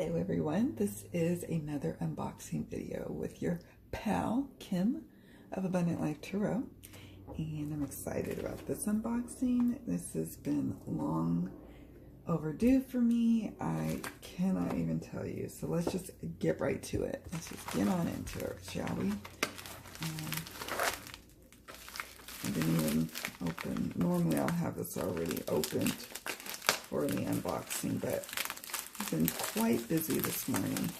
Hello everyone, this is another unboxing video with your pal Kim of Abundant Life Tarot, and I'm excited about this unboxing. This has been long overdue for me. I cannot even tell you, so let's just get right to it. Let's just get on into it, shall we? I didn't even open. Normally I'll have this already opened for the unboxing, but I've been quite busy this morning,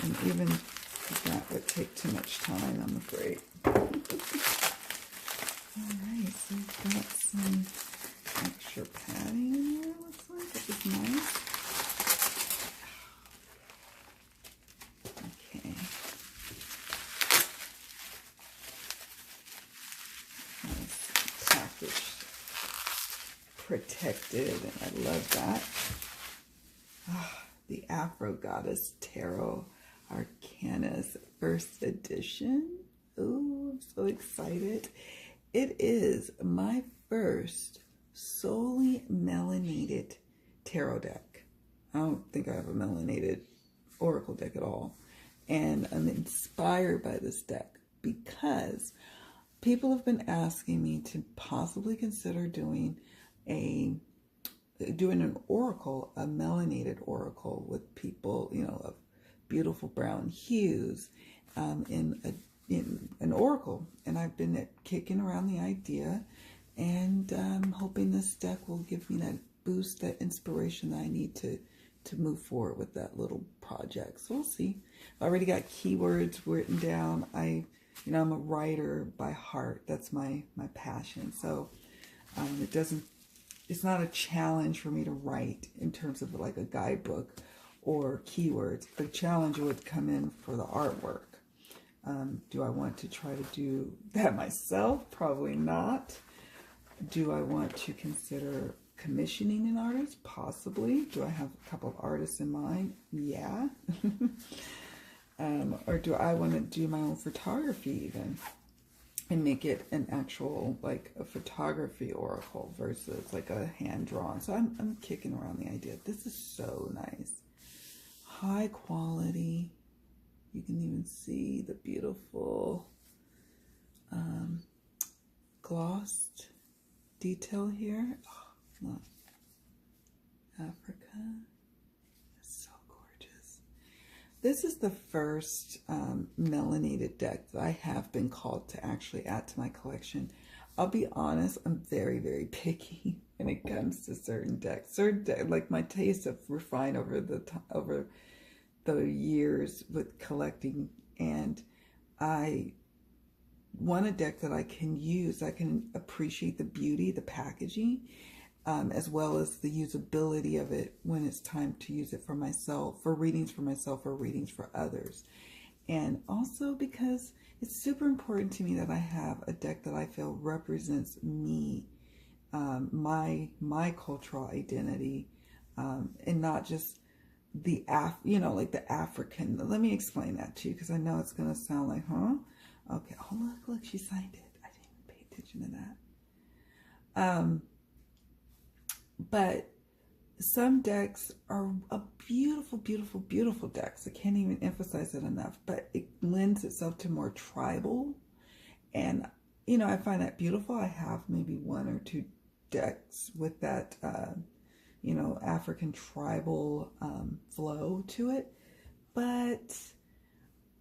and even that would take too much time, I'm afraid. Alright, so we've got some extra padding in here, looks like, which is nice. Okay. Nice packaged, protected, and I love that. The Afro Goddess Tarot Arcanas first edition. Ooh, I'm so excited. It is my first solely melanated tarot deck. I don't think I have a melanated oracle deck at all. And I'm inspired by this deck because people have been asking me to possibly consider doing an oracle, a melanated oracle with people, you know, of beautiful brown hues in an oracle. And I've been kicking around the idea, and I'm hoping this deck will give me that boost, that inspiration that I need to move forward with that little project. So we'll see. I already got keywords written down. I'm a writer by heart. That's my passion. So it's not a challenge for me to write in terms of like a guidebook or keywords. The challenge would come in for the artwork. Do I want to try to do that myself? Probably not. Do I want to consider commissioning an artist? Possibly. Do I have a couple of artists in mind? Yeah. Or do I want to do my own photography even? And make it an actual, like, a photography oracle versus like a hand-drawn. So I'm kicking around the idea. This is so nice. High quality. You can even see the beautiful glossed detail here. Oh, look. Africa. It's so gorgeous. This is the first melanated deck that I have been called to actually add to my collection. I'll be honest, I'm very, very picky when it comes to certain decks. Like my tastes have refined over the years with collecting, and I want a deck that I can use. I can appreciate the beauty, the packaging, as well as the usability of it when it's time to use it for myself, for readings for myself or readings for others. And also because it's super important to me that I have a deck that I feel represents me, my cultural identity, and not just the like the African. Let me explain that to you, because I know it's going to sound like, huh? Okay. Oh, look, she signed it. I didn't even pay attention to that. But some decks are a beautiful, beautiful, beautiful decks. I can't even emphasize it enough, but it lends itself to more tribal. And, I find that beautiful. I have maybe one or two decks with that, African tribal flow to it. But,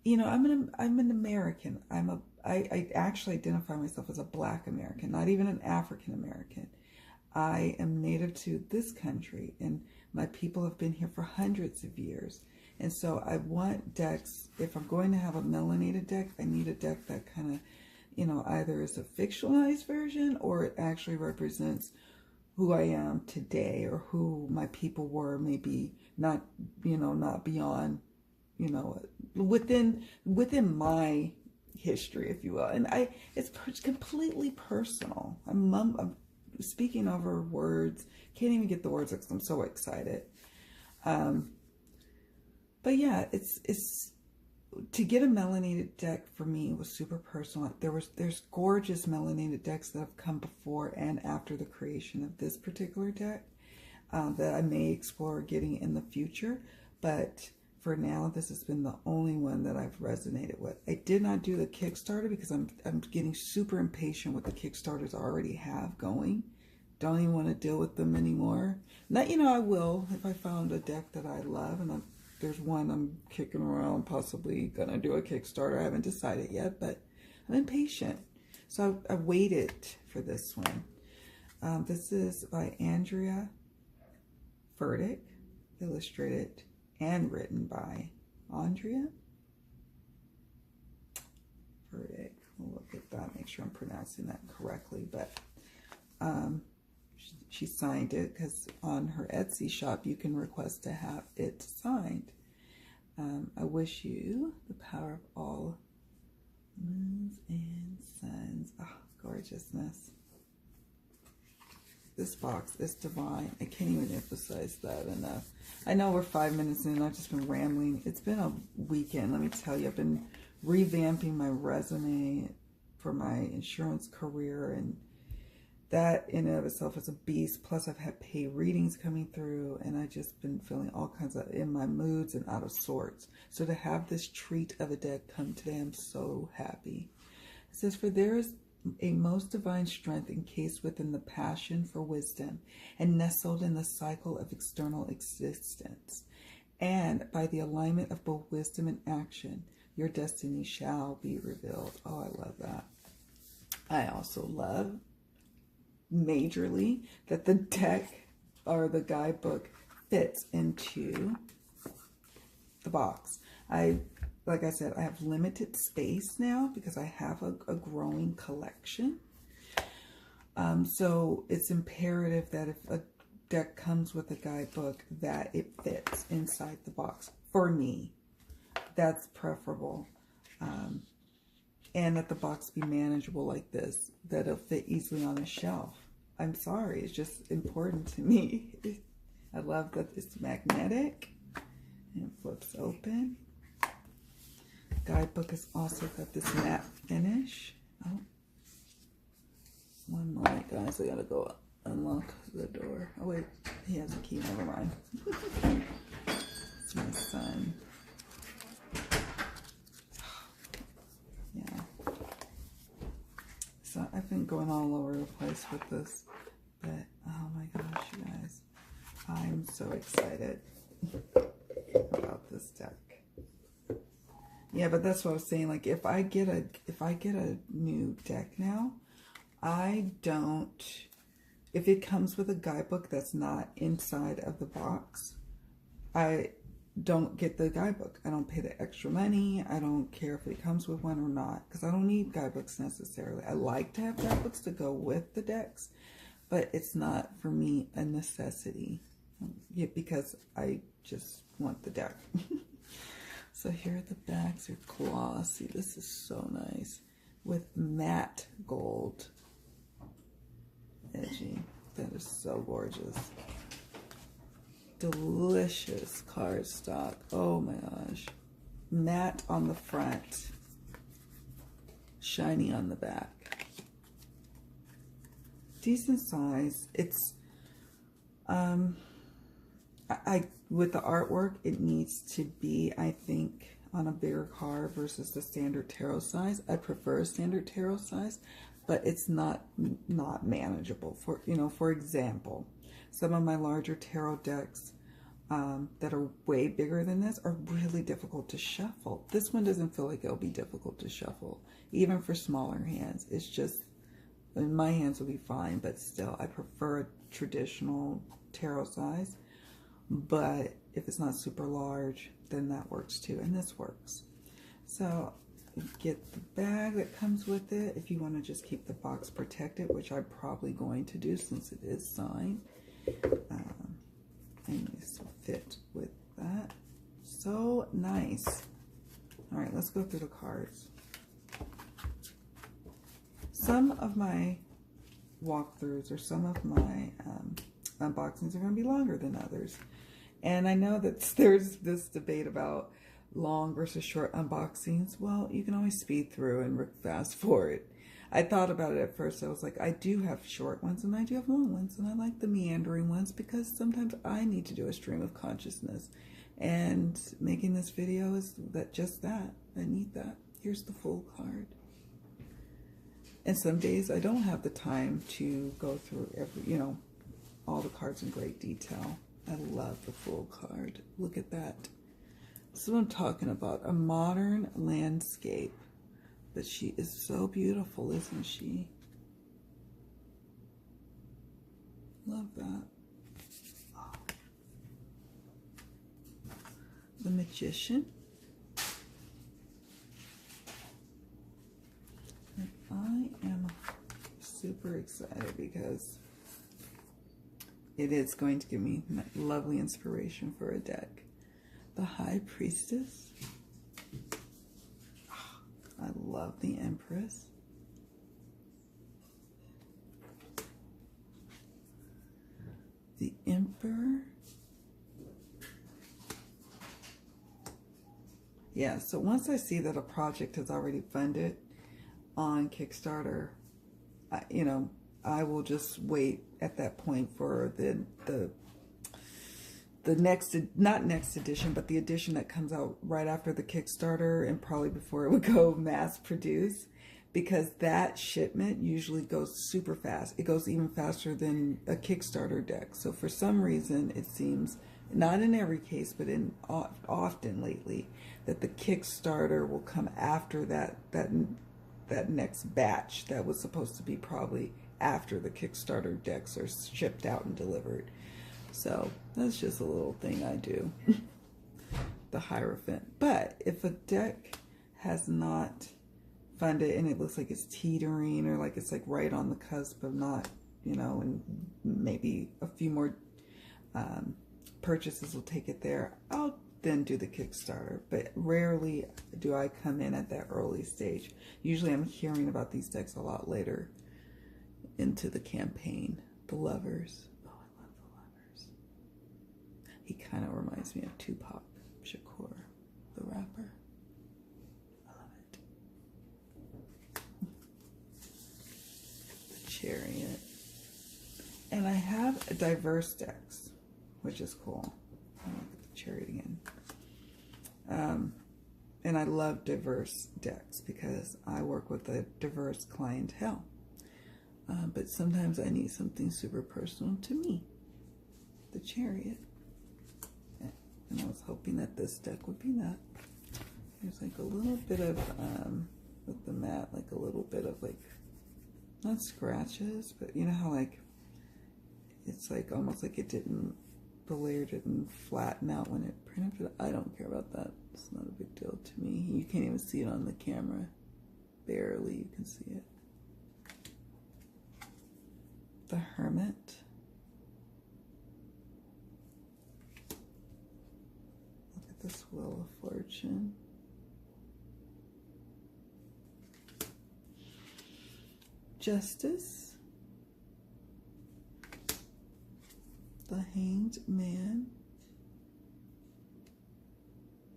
I'm an American. I actually identify myself as a Black American, not even an African American. I am native to this country, and my people have been here for hundreds of years. And so I want decks, if I'm going to have a melanated deck, I need a deck that kind of, either is a fictionalized version or it actually represents who I am today, or who my people were, maybe not, not beyond, within my history, if you will. And it's completely personal. I'm speaking over words. Can't even get the words because I'm so excited. But yeah, it's to get a melanated deck for me was super personal. There's gorgeous melanated decks that have come before and after the creation of this particular deck that I may explore getting in the future. But for now, this has been the only one that I've resonated with. I did not do the Kickstarter because I'm getting super impatient with the Kickstarters I already have going. Don't even want to deal with them anymore. Not, I will if I found a deck that I love, and there's one I'm kicking around, possibly gonna do a Kickstarter. I haven't decided yet, but I'm impatient. So I waited for this one. This is by Andrea Furtick, illustrated and written by Andrea Furtick. We'll look at that, make sure I'm pronouncing that correctly. But she signed it because on her Etsy shop you can request to have it signed. I wish you the power of all moons and suns. Oh, gorgeousness. This box is divine. I can't even emphasize that enough. I know we're 5 minutes in. I've just been rambling. It's been a weekend. Let me tell you, I've been revamping my resume for my insurance career, and that in and of itself is a beast. Plus, I've had paid readings coming through, and I've just been feeling all kinds of in my moods and out of sorts. So to have this treat of a deck come today, I'm so happy. It says, for there is a most divine strength encased within the passion for wisdom and nestled in the cycle of external existence. And by the alignment of both wisdom and action, your destiny shall be revealed. Oh, I love that. I also love majorly that the deck or the guidebook fits into the box. Like I said, I have limited space now because I have a growing collection. So it's imperative that if a deck comes with a guidebook, that it fits inside the box. For me, that's preferable. And that the box be manageable like this, that it'll fit easily on a shelf. I'm sorry, it's just important to me. I love that it's magnetic and it flips open. Guidebook has also got this matte finish. Oh, one moment, guys. I gotta go unlock the door. Oh wait, he has a key. Never mind. It's my son. Yeah. So I've been going all over the place with this, but oh my gosh, you guys, I'm so excited about this deck. Yeah, but that's what I was saying. Like, if I get a new deck now, if it comes with a guidebook that's not inside of the box, I don't get the guidebook. I don't pay the extra money. I don't care if it comes with one or not, because I don't need guidebooks necessarily. I like to have guidebooks to go with the decks, but it's not for me a necessity, because I just want the deck. So here are the backs. They're glossy. This is so nice with matte gold edging. That is so gorgeous. Delicious cardstock. Oh my gosh. Matte on the front, shiny on the back. Decent size. It's with the artwork, it needs to be, I think, on a bigger card versus the standard tarot size. I prefer standard tarot size, but it's not manageable. For example, some of my larger tarot decks that are way bigger than this are really difficult to shuffle. This one doesn't feel like it'll be difficult to shuffle, even for smaller hands. It's just, my hands will be fine, but still, I prefer a traditional tarot size. But if it's not super large, then that works too, and this works. So you get the bag that comes with it if you want to just keep the box protected, which I'm probably going to do since it is signed. And this will fit with that. So nice. All right, let's go through the cards. Some of my walkthroughs or some of my unboxings are going to be longer than others. And I know that there's this debate about long versus short unboxings. Well, you can always speed through and fast forward. I thought about it at first. I was like, I do have short ones and I do have long ones. And I like the meandering ones because sometimes I need to do a stream of consciousness. And making this video is just that. I need that. Here's the full card. And some days I don't have the time to go through every, all the cards in great detail. I love the full card. Look at that. This is what I'm talking about. A modern landscape. But she is so beautiful, isn't she? Love that. Oh. The Magician. And I am super excited because it is going to give me lovely inspiration for a deck. The High Priestess. I love the Empress. The Emperor. Yeah, so once I see that a project is already funded on Kickstarter, I will just wait at that point for the next, not next edition, but the edition that comes out right after the Kickstarter and probably before it would go mass produce, because that shipment usually goes super fast. It goes even faster than a Kickstarter deck. So for some reason, it seems, not in every case, but in often lately, that the Kickstarter will come after that next batch that was supposed to be probably after the Kickstarter decks are shipped out and delivered. So that's just a little thing I do. The Hierophant. But if a deck has not funded and it looks like it's teetering, or like it's like right on the cusp of not, and maybe a few more purchases will take it there, I'll then do the Kickstarter. But rarely do I come in at that early stage. Usually I'm hearing about these decks a lot later into the campaign. The Lovers. He kind of reminds me of Tupac Shakur, the rapper. I love it. The Chariot. And I have diverse decks, which is cool. I'll look at the Chariot again. And I love diverse decks because I work with a diverse clientele. But sometimes I need something super personal to me. The Chariot. And I was hoping that this deck would be that. There's like a little bit of, with the mat, like a little bit of like, not scratches, but you know how like, it's like almost like the layer didn't flatten out when it printed it. I don't care about that. It's not a big deal to me. You can't even see it on the camera. Barely you can see it. The Hermit. This Wheel of Fortune. Justice. The Hanged Man.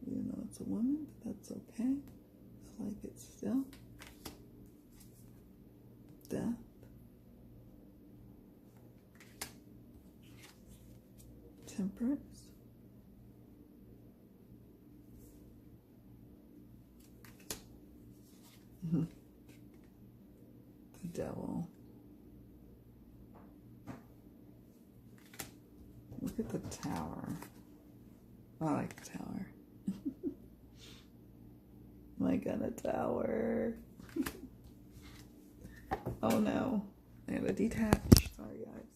Even though it's a woman, that's okay. I like it still. Death. Temperance. The Devil. Look at the Tower. I like the Tower. My God, a tower. Oh no. I gotta detach. Sorry, guys.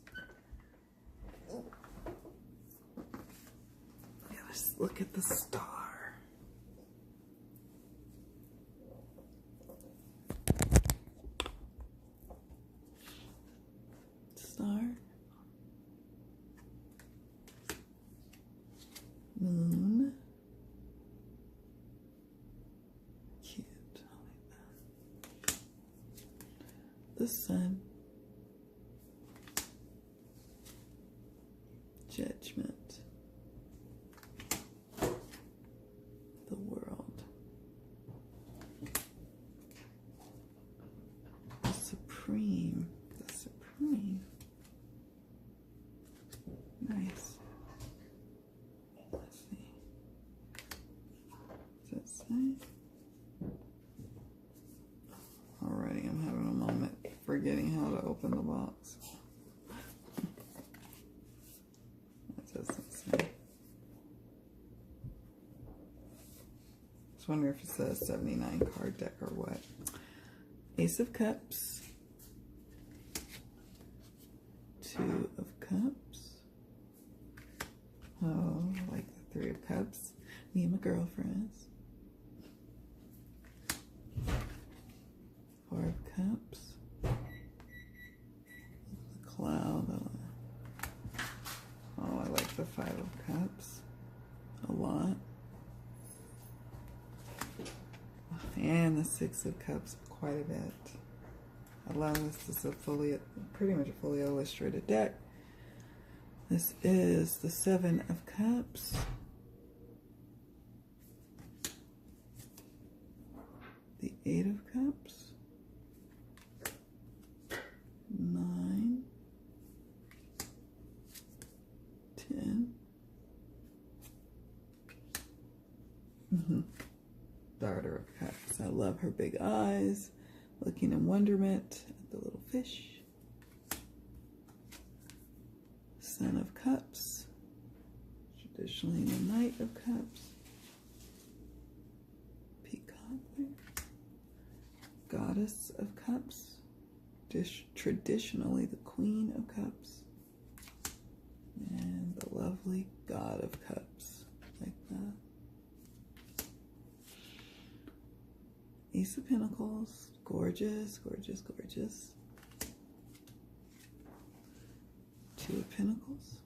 Yeah, let's look at the star. Star. Moon. Cute. I like that. The Sun. Judgment. The World. The Supreme. The Supreme. Nice. Let's see. say? Alrighty, I'm having a moment forgetting how to open the box. That doesn't say. Just wonder if it says 79 card deck or what. Ace of Cups. 2 of Cups. Oh, I like the 3 of Cups. Me and my girlfriends. 4 of Cups. The cloud. Oh, I like the 5 of Cups a lot. And the 6 of Cups quite a bit. I love this. This is pretty much a fully illustrated deck. This is the 7 of Cups. The 8 of Cups. 9. 10. Daughter of Cups. I love her big eyes, looking in wonderment at the little fish. Son of Cups. Traditionally the Knight of Cups. Peacock there. Goddess of Cups. Traditionally the Queen of Cups. And the lovely God of Cups, like that. Ace of Pentacles, gorgeous, gorgeous, gorgeous. 2 of Pentacles.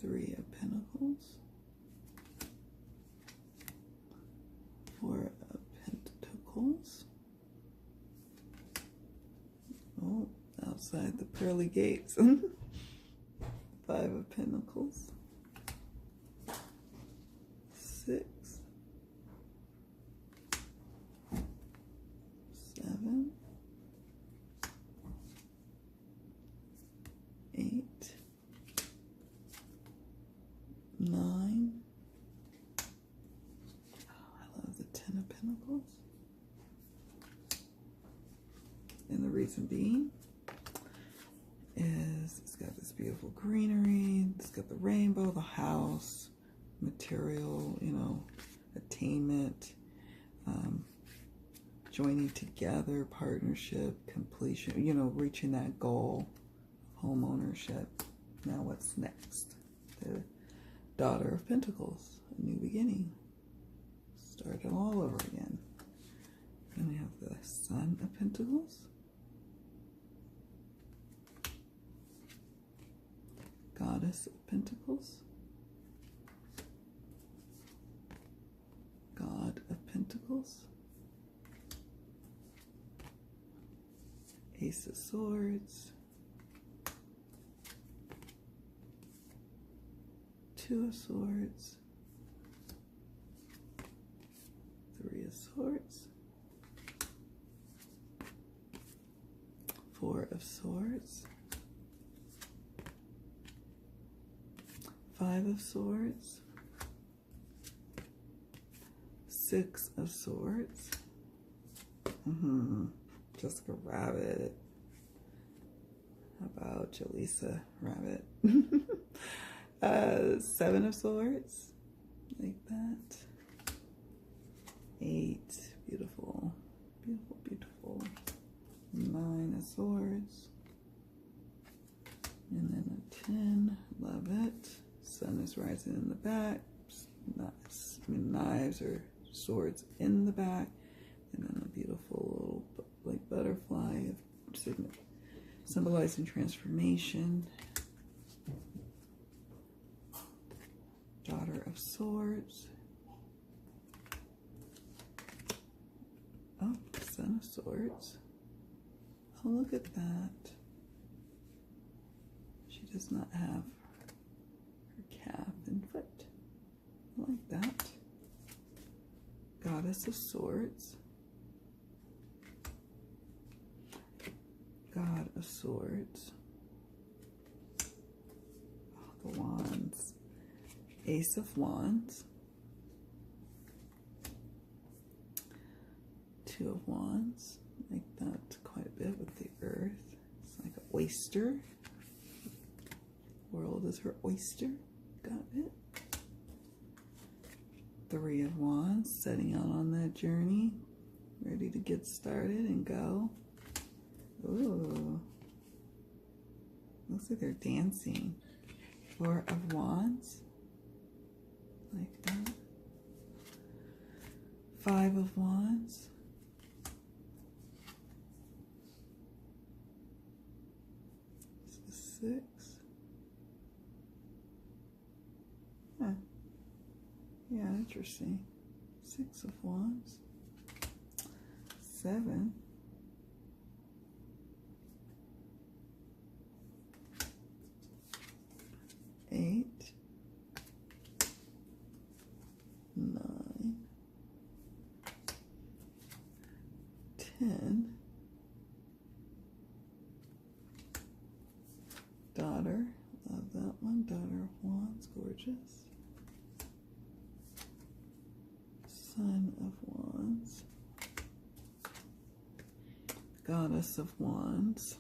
3 of Pentacles. 4 of Pentacles. Oh, outside the pearly gates. 5 of Pentacles. 6. 7. 8. 9. Oh, I love the 10 of Pentacles. And the reason being is it's got this beautiful greenery, it's got the rainbow, the house, material, you know, attainment, joining together, partnership, completion, you know, reaching that goal, home ownership. Now what's next? The Daughter of Pentacles, a new beginning. Start it all over again. Then we have the Son of Pentacles. Goddess of Pentacles. God of Pentacles. Ace of Swords. 2 of Swords. 3 of Swords. 4 of Swords. 5 of Swords. 6 of Swords. Jessica Rabbit. How about Jaleesa Rabbit? 7 of Swords. Like that. 8. Beautiful. Beautiful, beautiful. 9 of Swords. And then a 10. Love it. Sun is rising in the back. Knives or swords in the back. And then a beautiful little like butterfly of symbolizing transformation. Daughter of Swords. Oh, Son of Swords. Oh, look at that. She does not have her calf and foot. I like that. Goddess of Swords. God of Swords. Oh, the wands. Ace of Wands, Two of Wands, like that quite a bit with the Earth. It's like an oyster. World is her oyster. Got it. Three of Wands, setting out on that journey, ready to get started and go. Ooh, looks like they're dancing. Four of Wands, like that. Five of Wands. Six. Huh. Yeah, interesting. Six of Wands. Seven. Eight. Nine. 10. Daughter. Love that one. Daughter of Wands. Gorgeous. Son of Wands. Goddess of Wands.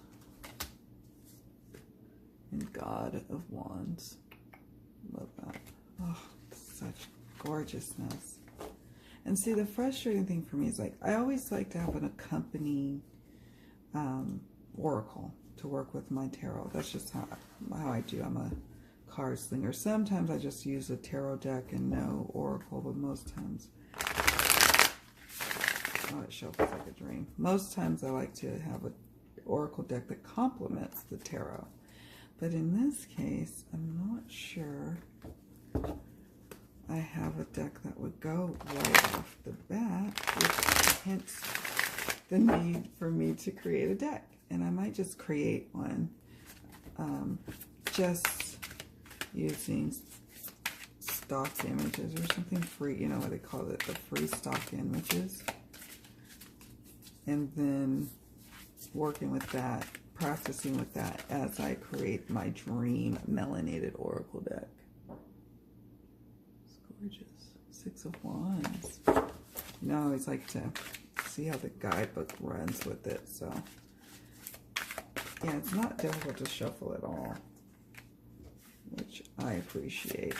And God of Wands. Love that. Oh, such gorgeousness. And see, the frustrating thing for me is, like, I always like to have an accompanying oracle to work with my tarot. That's just how I do. I'm a card slinger. Sometimes I just use a tarot deck and no oracle, but most times, oh, it shuffles like a dream. Most times I like to have an oracle deck that complements the tarot. But in this case, I'm not sure I have a deck that would go right off the bat, which hints the need for me to create a deck. And I might just create one, just using stock images or something free, you know what they call it, the free stock images. And then working with that, practicing with that as I create my dream melanated oracle deck. It's gorgeous. Six of Wands. You know, I always like to see how the guidebook runs with it. So, yeah, it's not difficult to shuffle at all, which I appreciate.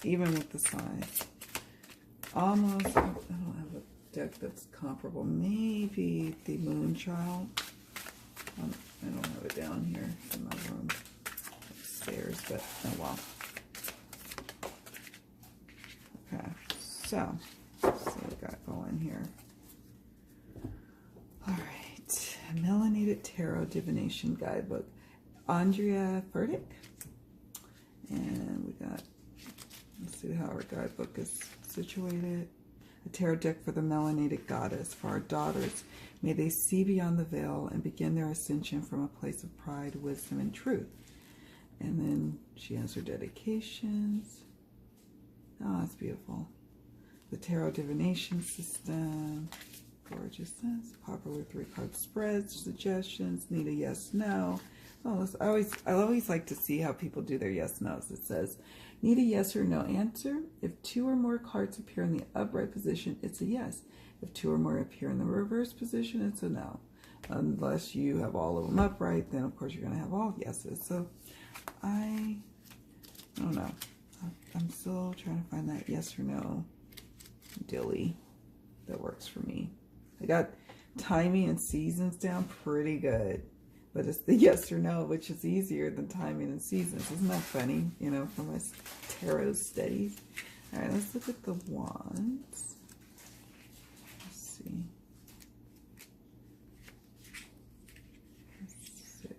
Even with the size. Almost, I don't have a deck that's comparable. Maybe the Moonchild. I don't have it down here in my room upstairs, but oh well. Okay, so let's see what we got going here. All right, Melanated Tarot Divination Guidebook. Andrea Furtick. And we got, let's see how our guidebook is situated. A tarot deck for the melanated goddess. For our daughters, may they see beyond the veil and begin their ascension from a place of pride, wisdom, and truth. And then she has her dedications. Oh, that's beautiful. The tarot divination system. Gorgeousness. Popular 3-card spreads. Suggestions. Need a yes, no. Oh, I always like to see how people do their yes, no's. It says, need a yes or no answer. If 2 or more cards appear in the upright position, it's a yes. If 2 or more appear in the reverse position, it's a no. Unless you have all of them upright, then of course you're going to have all yeses. So I don't know. I'm still trying to find that yes or no dilly that works for me. I got timing and seasons down pretty good. But it's the yes or no, which is easier than timing and seasons. Isn't that funny, you know, from my tarot studies? All right, let's look at the wands. Let's see. 6.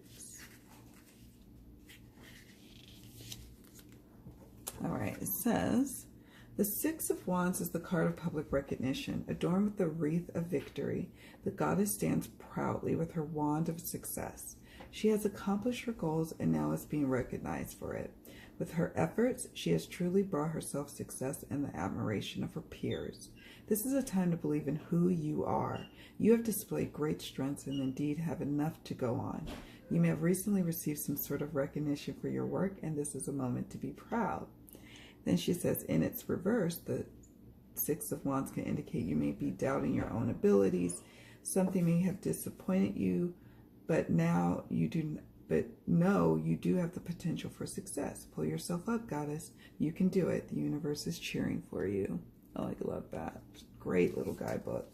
All right, it says, the Six of Wands is the card of public recognition. Adorned with the wreath of victory, the goddess stands proudly with her wand of success. She has accomplished her goals and now is being recognized for it. With her efforts, she has truly brought herself success and the admiration of her peers. This is a time to believe in who you are. You have displayed great strengths and indeed have enough to go on. You may have recently received some sort of recognition for your work, and this is a moment to be proud. Then she says, in its reverse, the Six of Wands can indicate you may be doubting your own abilities. Something may have disappointed you, but now you do. But no, you do have the potential for success. Pull yourself up, goddess. You can do it. The universe is cheering for you. I love that. Great little guidebook.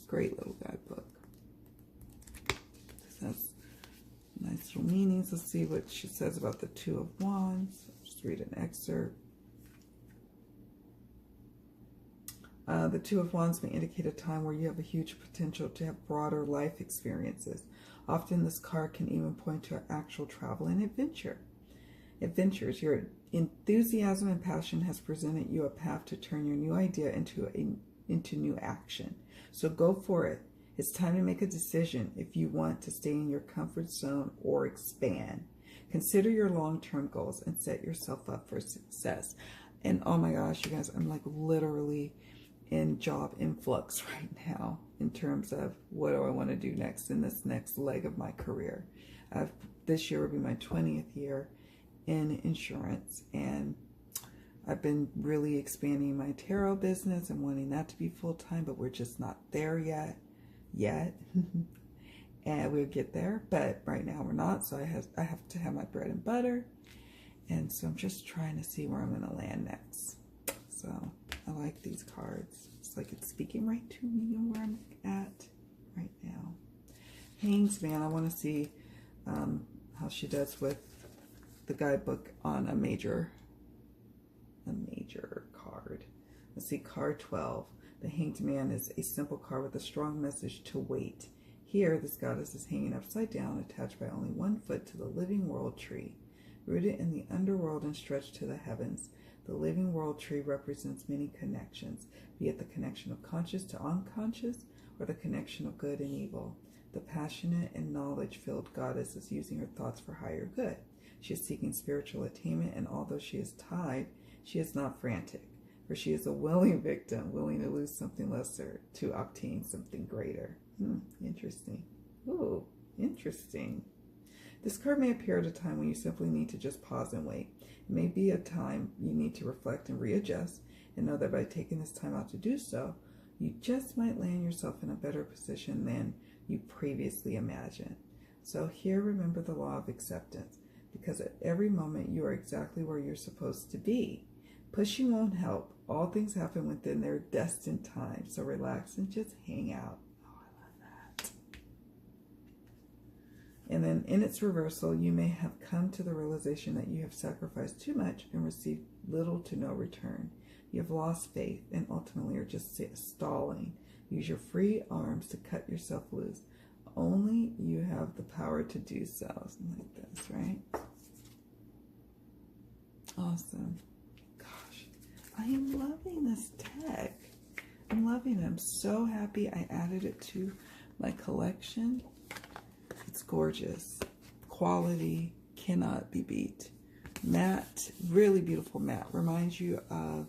Great little guidebook. This has nice little meanings. Let's see what she says about the Two of Wands. I'll just read an excerpt. The Two of Wands may indicate a time where you have a huge potential to have broader life experiences. Often this card can even point to actual travel and adventures. Your enthusiasm and passion has presented you a path to turn your new idea into new action. So go for it. It's time to make a decision if you want to stay in your comfort zone or expand. Consider your long-term goals and set yourself up for success. And oh my gosh, you guys, I'm like literally in job influx right now in terms of what do I want to do next in this next leg of my career. This year will be my 20th year in insurance, and I've been really expanding my tarot business and wanting that to be full-time, but we're just not there yet. And we'll get there, but right now we're not, so I have to have my bread and butter, and so I'm just trying to see where I'm going to land next. So I like these cards. It's like it's speaking right to me and where I'm at right now. Hanged Man, I want to see how she does with the guidebook on a major card. Let's see, card 12. The Hanged Man is a simple card with a strong message to wait. Here, this goddess is hanging upside down, attached by only 1 foot to the living world tree. Rooted in the underworld and stretched to the heavens, the living world tree represents many connections, be it the connection of conscious to unconscious or the connection of good and evil. The passionate and knowledge-filled goddess is using her thoughts for higher good. She is seeking spiritual attainment, and although she is tied, she is not frantic, for she is a willing victim, willing to lose something lesser to obtain something greater. Interesting. Ooh, interesting. This card may appear at a time when you simply need to just pause and wait. It may be a time you need to reflect and readjust, and know that by taking this time out to do so, you just might land yourself in a better position than you previously imagined. So here, remember the law of acceptance, because at every moment you are exactly where you're supposed to be. Pushing won't help. All things happen within their destined time, so relax and just hang out. And then in its reversal, you may have come to the realization that you have sacrificed too much and received little to no return. You have lost faith and ultimately are just stalling. Use your free arms to cut yourself loose. Only you have the power to do so. Something like this, right? Awesome. Gosh, I am loving this deck. I'm loving it. I'm so happy I added it to my collection. It's gorgeous. Quality cannot be beat. Matte, really beautiful matte. Reminds you of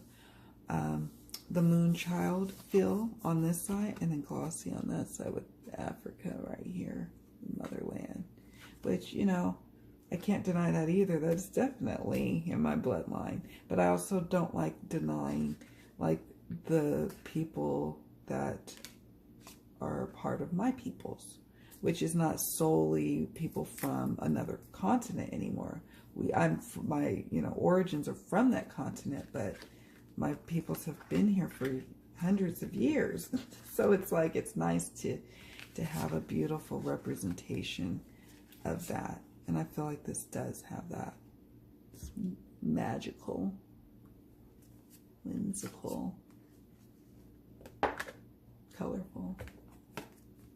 the Moonchild feel on this side, and then glossy on that side with Africa right here, motherland. Which, you know, I can't deny that either. That's definitely in my bloodline. But I also don't like denying, like, the people that are part of my peoples, which is not solely people from another continent anymore. My origins are from that continent, but my peoples have been here for hundreds of years. So it's like, it's nice to have a beautiful representation of that. And I feel like this does have that. It's magical, whimsical, colorful,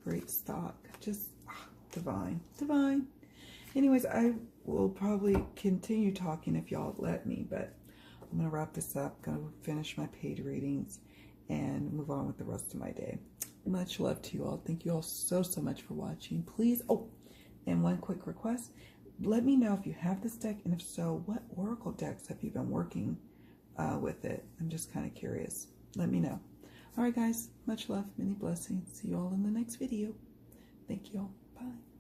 great stock, just divine. Anyways, I will probably continue talking if y'all let me, but I'm going to wrap this up, going to finish my paid readings, and move on with the rest of my day. Much love to you all. Thank you all so much for watching. Please, and one quick request, let me know if you have this deck, and if so, what oracle decks have you been working with it? I'm just kind of curious. Let me know. All right, guys, much love, many blessings. See you all in the next video. Thank you all. Bye.